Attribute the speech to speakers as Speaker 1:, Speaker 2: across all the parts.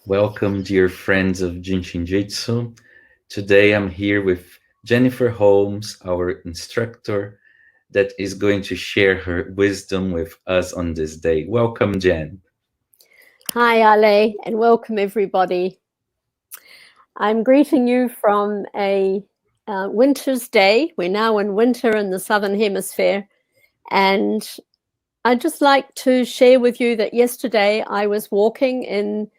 Speaker 1: Welcome, dear friends of Jin Shin Jyutsu. Today I'm here with Jennifer Holmes, our instructor, that is going to share her wisdom with us on this day. Welcome, Jen.
Speaker 2: Hi, Ale, and welcome everybody. I'm greeting you from a winter's day. We're now in winter in the Southern Hemisphere, and I'd just like to share with you that yesterday I was walking in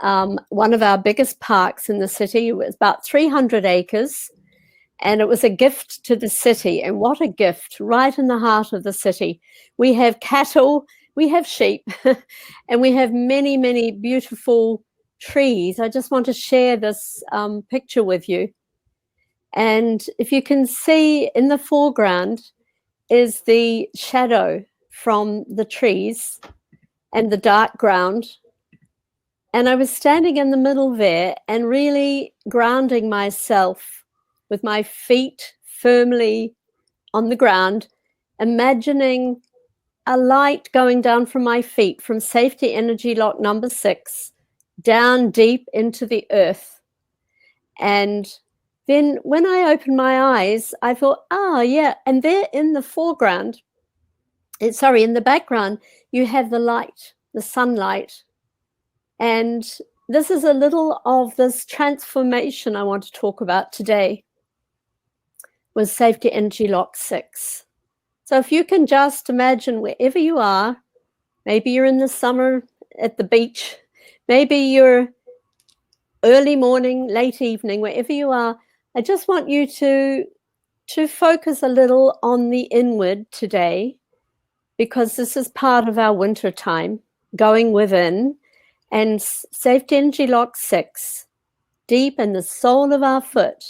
Speaker 2: one of our biggest parks in the city. It was about 300 acres, and it was a gift to the city. And what a gift, right in the heart of the city. We have cattle, we have sheep, and we have many, many beautiful trees. I just want to share this picture with you. And if you can see in the foreground is the shadow from the trees and the dark ground. And I was standing in the middle there and really grounding myself with my feet firmly on the ground, imagining a light going down from my feet from safety energy lock number 6 down deep into the earth. And then when I opened my eyes, I thought, yeah. And there in the foreground, in the background, you have the light, the sunlight. And this is a little of this transformation I want to talk about today with safety energy lock 6. So if you can just imagine wherever you are, maybe you're in the summer at the beach, maybe you're early morning, late evening, wherever you are, I just want you to focus a little on the inward today, because this is part of our winter time, going within. And safety energy lock 6, deep in the sole of our foot,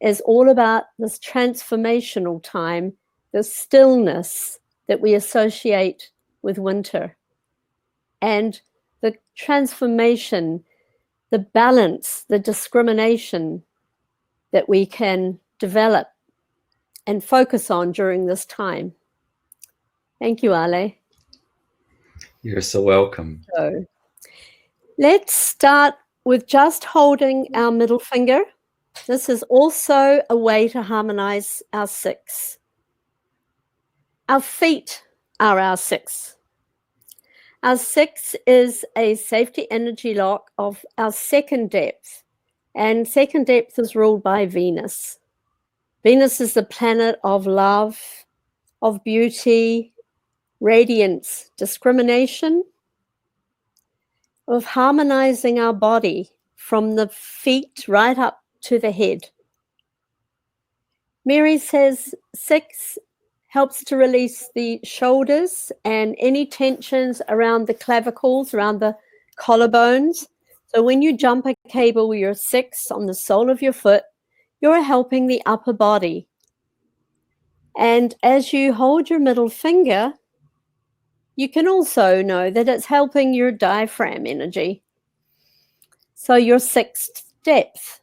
Speaker 2: is all about this transformational time, the stillness that we associate with winter, and the transformation, the balance, the discrimination that we can develop and focus on during this time. Thank you, Ale.
Speaker 1: You're so welcome.
Speaker 2: So let's start with just holding our middle finger. This is also a way to harmonize our 6. Our feet are our 6. Our 6 is a safety energy lock of our second depth, and second depth is ruled by Venus. Venus is the planet of love, of beauty, radiance, discrimination, of harmonizing our body from the feet right up to the head. Mary says 6 helps to release the shoulders and any tensions around the clavicles, around the collarbones. So when you jump a cable with your 6 on the sole of your foot, you're helping the upper body. And as you hold your middle finger, you can also know that it's helping your diaphragm energy. So your 6th depth.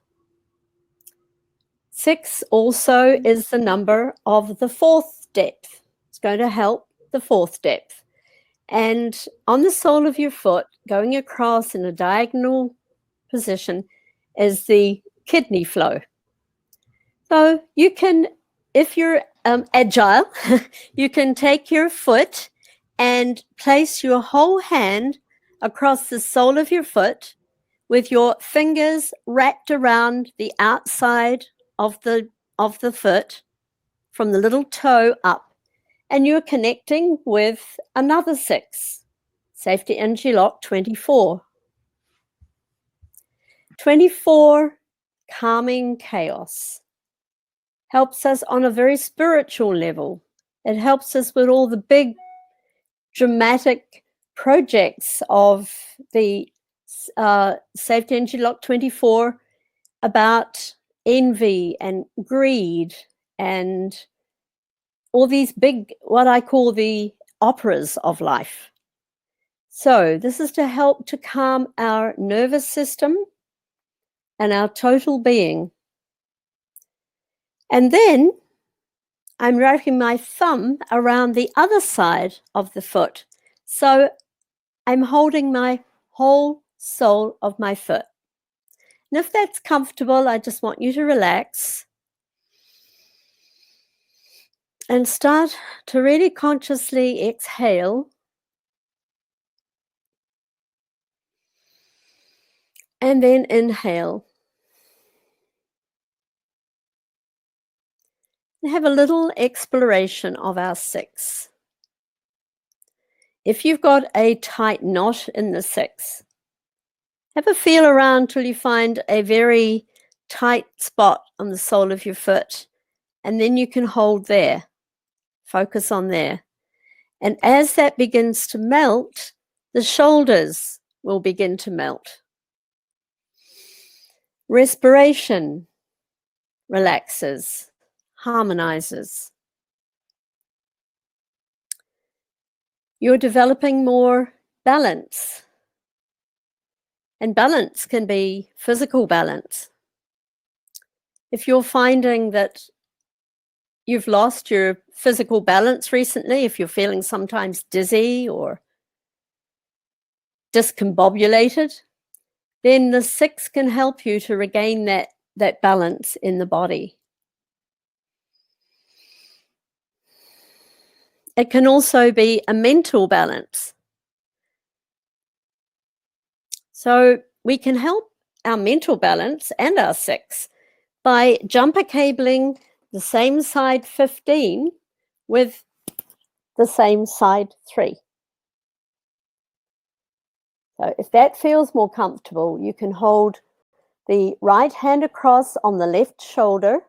Speaker 2: 6 also is the number of the 4th depth. It's going to help the 4th depth. And on the sole of your foot, going across in a diagonal position, is the kidney flow. So you can, if you're agile, you can take your foot and place your whole hand across the sole of your foot with your fingers wrapped around the outside of the foot from the little toe up, and you're connecting with another 6, safety energy lock 24. 24, calming chaos, helps us on a very spiritual level. It helps us with all the big dramatic projects of the safety energy lock 24 about envy and greed and all these big, what I call the operas of life. So this is to help to calm our nervous system and our total being. And then I'm wrapping my thumb around the other side of the foot. So I'm holding my whole sole of my foot. And if that's comfortable, I just want you to relax and start to really consciously exhale and then inhale. And have a little exploration of our 6. If you've got a tight knot in the 6, have a feel around till you find a very tight spot on the sole of your foot, and then you can hold there. Focus on there. And as that begins to melt, the shoulders will begin to melt. Respiration relaxes, harmonizes. You're developing more balance. And balance can be physical balance. If you're finding that you've lost your physical balance recently, if you're feeling sometimes dizzy or discombobulated, then the 6 can help you to regain that balance in the body. It can also be a mental balance. So we can help our mental balance and our 6 by jumper cabling the same side 15 with the same side 3. So if that feels more comfortable, you can hold the right hand across on the left shoulder,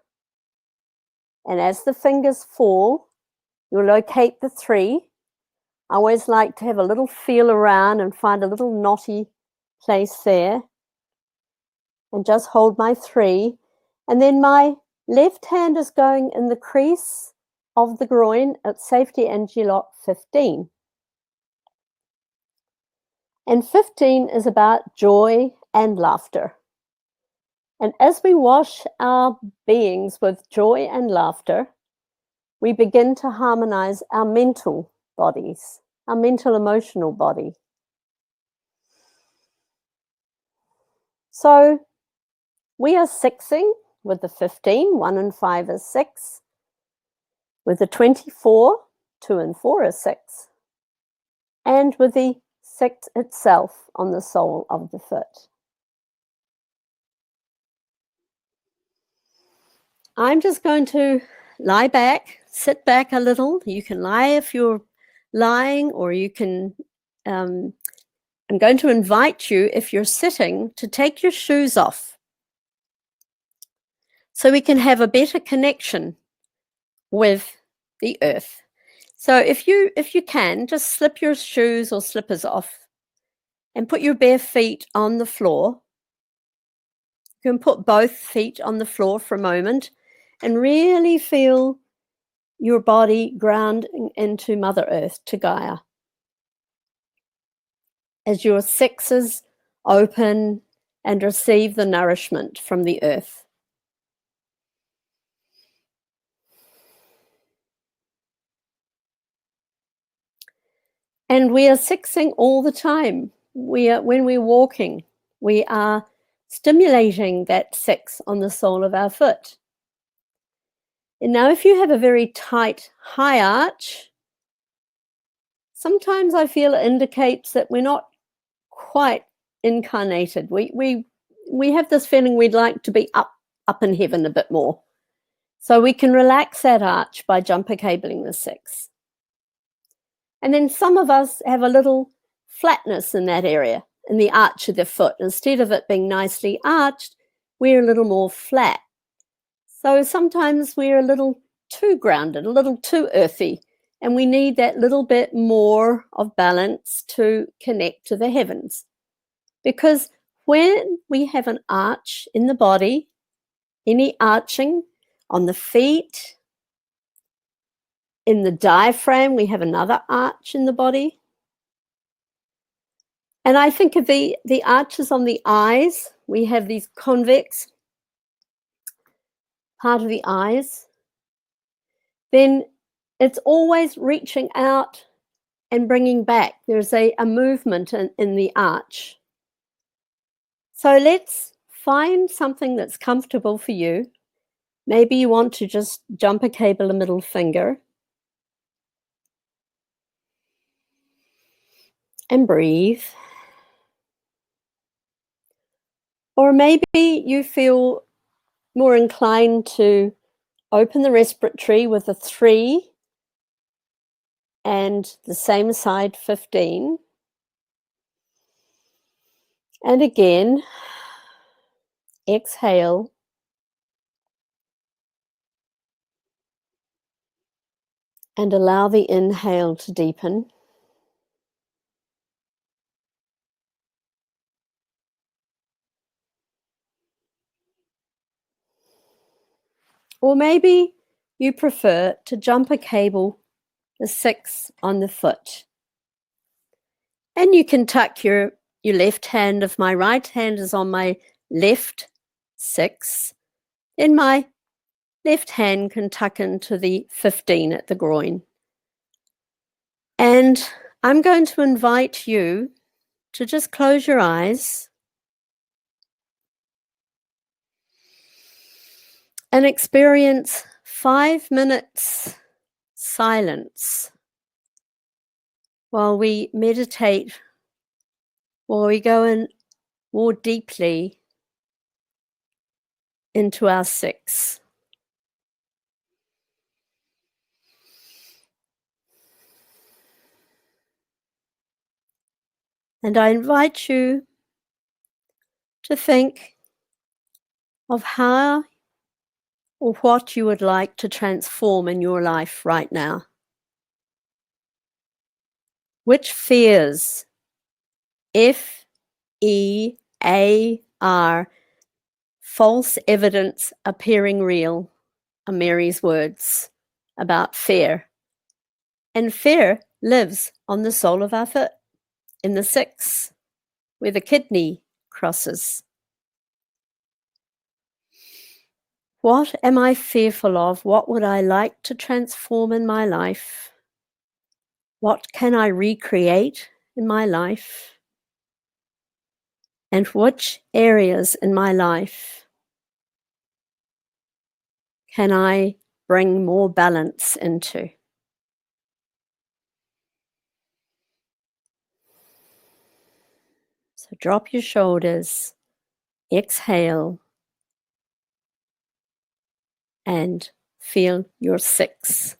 Speaker 2: and as the fingers fall, you'll locate the 3. I always like to have a little feel around and find a little knotty place there, and just hold my 3, and then my left hand is going in the crease of the groin at safety energy lock 15. And 15 is about joy and laughter. And as we wash our beings with joy and laughter, we begin to harmonize our mental bodies, our mental emotional body. So we are 6ing with the 15, 1 and 5 is 6. With the 24, 2 and 4 is 6. And with the 6 itself on the sole of the foot. I'm just going to lie back, sit back a little. You can lie if you're lying, or you can, I'm going to invite you, if you're sitting, to take your shoes off so we can have a better connection with the earth. So if you can, just slip your shoes or slippers off and put your bare feet on the floor. You can put both feet on the floor for a moment and really feel your body ground into Mother Earth, to Gaia. As your 6s open and receive the nourishment from the earth. And we are 6ing all the time. When we're walking, we are stimulating that 6 on the sole of our foot. And now if you have a very tight high arch, sometimes I feel it indicates that we're not quite incarnated. We have this feeling we'd like to be up in heaven a bit more. So we can relax that arch by jumper cabling the 6. And then some of us have a little flatness in that area, in the arch of the foot. Instead of it being nicely arched, we're a little more flat. So sometimes we're a little too grounded, a little too earthy, and we need that little bit more of balance to connect to the heavens. Because when we have an arch in the body, any arching on the feet, in the diaphragm, we have another arch in the body. And I think of the arches on the eyes. We have these convex part of the eyes. Then it's always reaching out and bringing back. There's a movement in the arch. So let's find something that's comfortable for you. Maybe you want to just jump a cable a middle finger and breathe. Or maybe you feel more inclined to open the respiratory with a 3 and the same side 15. And again, exhale. And allow the inhale to deepen. Or maybe you prefer to jump a cable, the 6 on the foot. And you can tuck your left hand. If my right hand is on my left 6, then my left hand can tuck into the 15 at the groin. And I'm going to invite you to just close your eyes and experience 5 minutes silence while we meditate, while we go in more deeply into our 6. And I invite you to think of how or what you would like to transform in your life right now. Which fears, FEAR, false evidence appearing real, are Mary's words about fear. And fear lives on the sole of our foot, in the 6, where the kidney crosses. What am I fearful of? What would I like to transform in my life? What can I recreate in my life? And which areas in my life can I bring more balance into? So drop your shoulders, exhale, and feel your 6.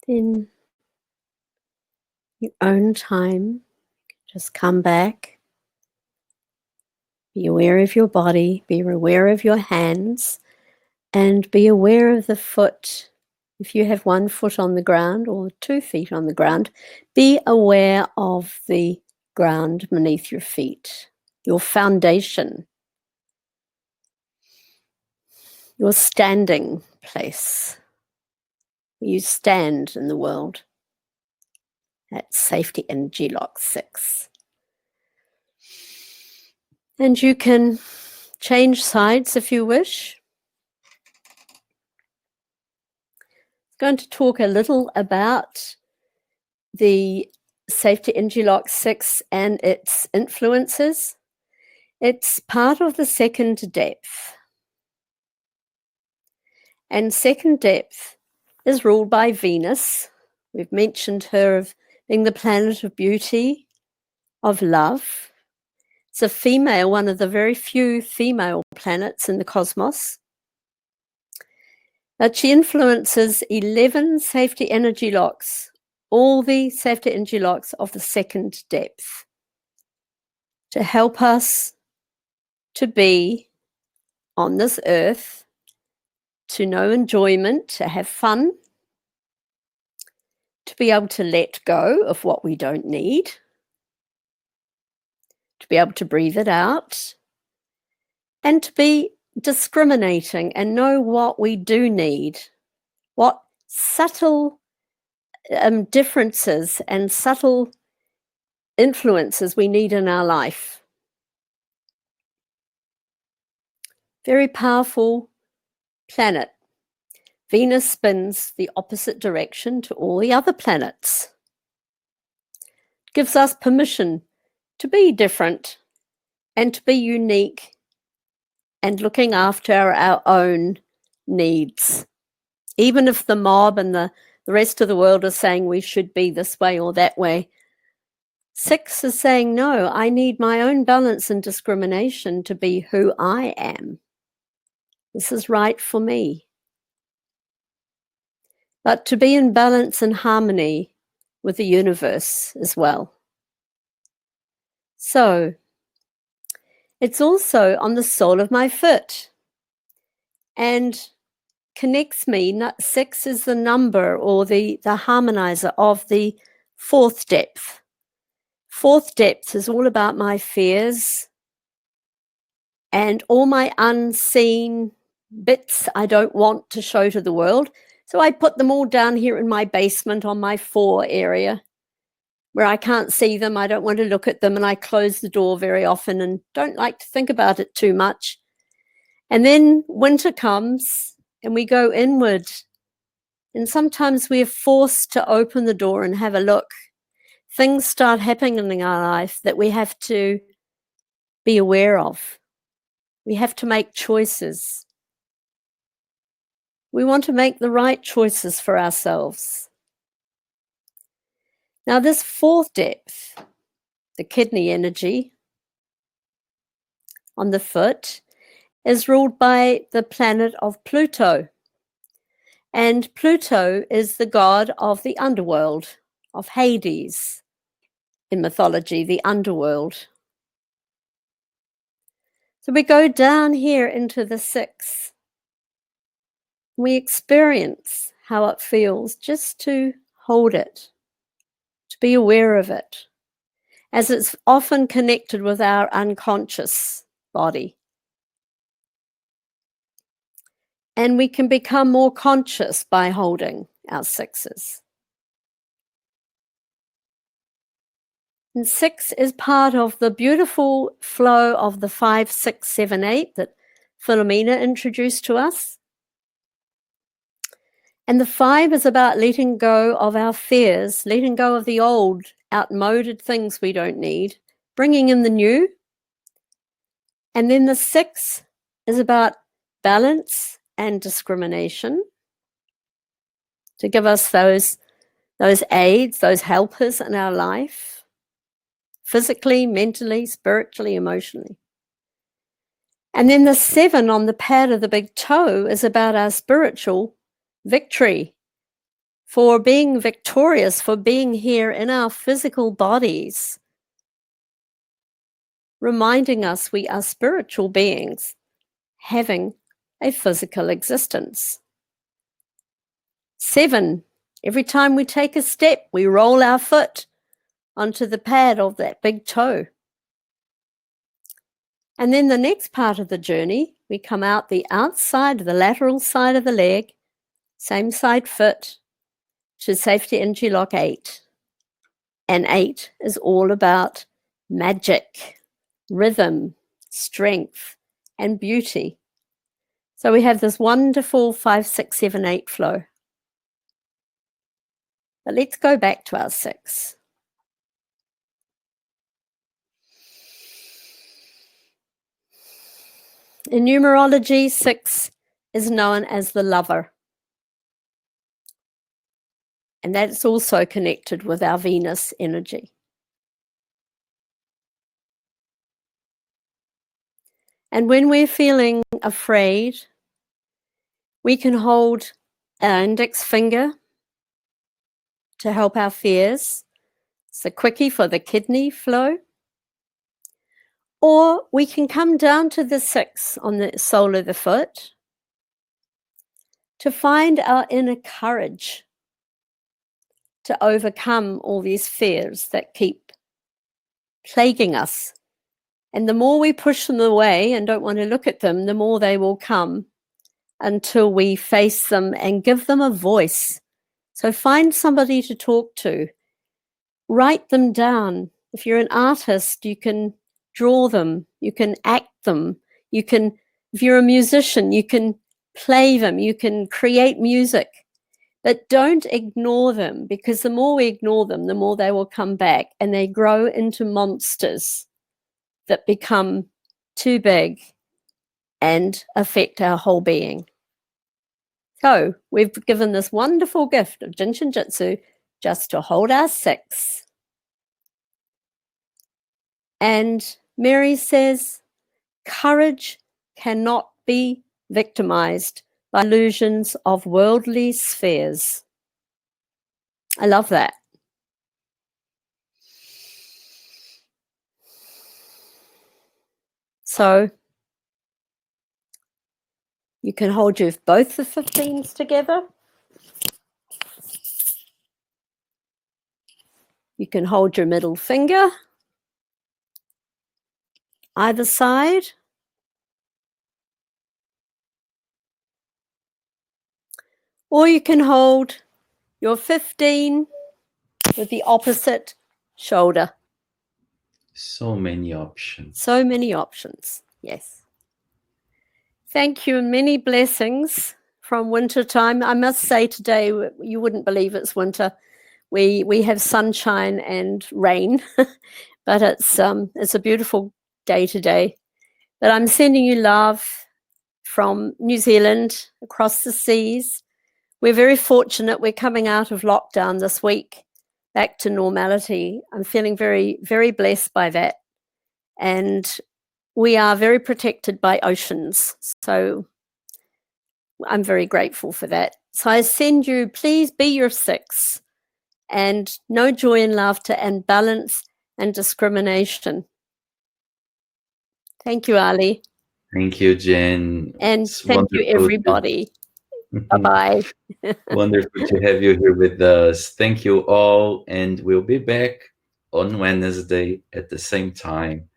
Speaker 2: Then your own time, just come back. Be aware of your body, be aware of your hands, and be aware of the foot. If you have 1 foot on the ground or 2 feet on the ground, be aware of the ground beneath your feet, your foundation, your standing place. You stand in the world. That's safety energy lock 6. And you can change sides if you wish. I'm going to talk a little about the safety energy lock 6 and its influences. It's part of the second depth. And second depth is ruled by Venus. We've mentioned her of being the planet of beauty, of love. It's a female, one of the very few female planets in the cosmos. But she influences 11 safety energy locks, all the safety energy locks of the second depth, to help us to be on this earth, to know enjoyment, to have fun, to be able to let go of what we don't need, to be able to breathe it out, and to be discriminating and know what we do need, what subtle differences and subtle influences we need in our life. Very powerful planet. Venus spins the opposite direction to all the other planets. Gives us permission to be different and to be unique and looking after our own needs. Even if the mob and the rest of the world are saying we should be this way or that way, 6 is saying, no, I need my own balance and discrimination to be who I am. This is right for me. But to be in balance and harmony with the universe as well. So, it's also on the sole of my foot and connects me. 6 is the number or the harmonizer of the 4th depth. 4th depth is all about my fears and all my unseen bits I don't want to show to the world. So I put them all down here in my basement on my 4 area where I can't see them. I don't want to look at them, and I close the door very often and don't like to think about it too much. And then winter comes and we go inward. And sometimes we are forced to open the door and have a look. Things start happening in our life that we have to be aware of. We have to make choices. We want to make the right choices for ourselves. Now, this 4th depth, the kidney energy on the foot, is ruled by the planet of Pluto. And Pluto is the god of the underworld, of Hades in mythology, the underworld. So we go down here into the 6. We experience how it feels just to hold it, to be aware of it, as it's often connected with our unconscious body. And we can become more conscious by holding our 6s. And 6 is part of the beautiful flow of the 5, 6, 7, 8 that Philomena introduced to us. And the 5 is about letting go of our fears, letting go of the old, outmoded things we don't need, bringing in the new. And then the 6 is about balance and discrimination, to give us those aids, those helpers in our life, physically, mentally, spiritually, emotionally. And then the 7 on the pad of the big toe is about our spiritual victory, for being victorious, for being here in our physical bodies, reminding us we are spiritual beings having a physical existence. 7, every time we take a step, we roll our foot onto the pad of that big toe. And then the next part of the journey, we come out the outside, the lateral side of the leg, same side foot, to safety energy lock 8. And 8 is all about magic, rhythm, strength, and beauty. So we have this wonderful 5, 6, 7, 8 flow. But let's go back to our 6. In numerology, 6 is known as the lover. And that's also connected with our Venus energy. And when we're feeling afraid, we can hold our index finger to help our fears. It's a quickie for the kidney flow. Or we can come down to the 6 on the sole of the foot to find our inner courage to overcome all these fears that keep plaguing us. And the more we push them away and don't want to look at them, the more they will come until we face them and give them a voice. So find somebody to talk to. Write them down. If you're an artist, you can draw them, you can act them, you can, if you're a musician, you can play them, you can create music. But don't ignore them, because the more we ignore them, the more they will come back, and they grow into monsters that become too big and affect our whole being. So we've given this wonderful gift of Jin Shin Jyutsu just to hold our 6. And Mary says, courage cannot be victimized by illusions of worldly spheres. I love that. So you can hold both the 15s together. You can hold your middle finger either side. Or you can hold your 15 with the opposite shoulder.
Speaker 1: So many options.
Speaker 2: So many options, yes. Thank you, and many blessings from winter time. I must say today, you wouldn't believe it's winter. We have sunshine and rain, but it's a beautiful day today. But I'm sending you love from New Zealand, across the seas. We're very fortunate. We're coming out of lockdown this week, back to normality. I'm feeling very, very blessed by that. And we are very protected by oceans. So I'm very grateful for that. So I send you, please be your 6, and know joy and laughter and balance and discrimination. Thank you, Ali.
Speaker 1: Thank you, Jen.
Speaker 2: And
Speaker 1: It's
Speaker 2: thank you, everybody. Bye-bye.
Speaker 1: Wonderful to have you here with us. Thank you all, and we'll be back on Wednesday at the same time,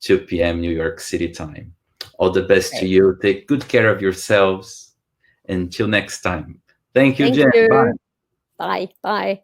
Speaker 1: 2 p.m. New York City time. All the best to you. Take good care of yourselves. Until next time. Thank you, Jen.
Speaker 2: You.
Speaker 1: Bye.
Speaker 2: Bye. Bye.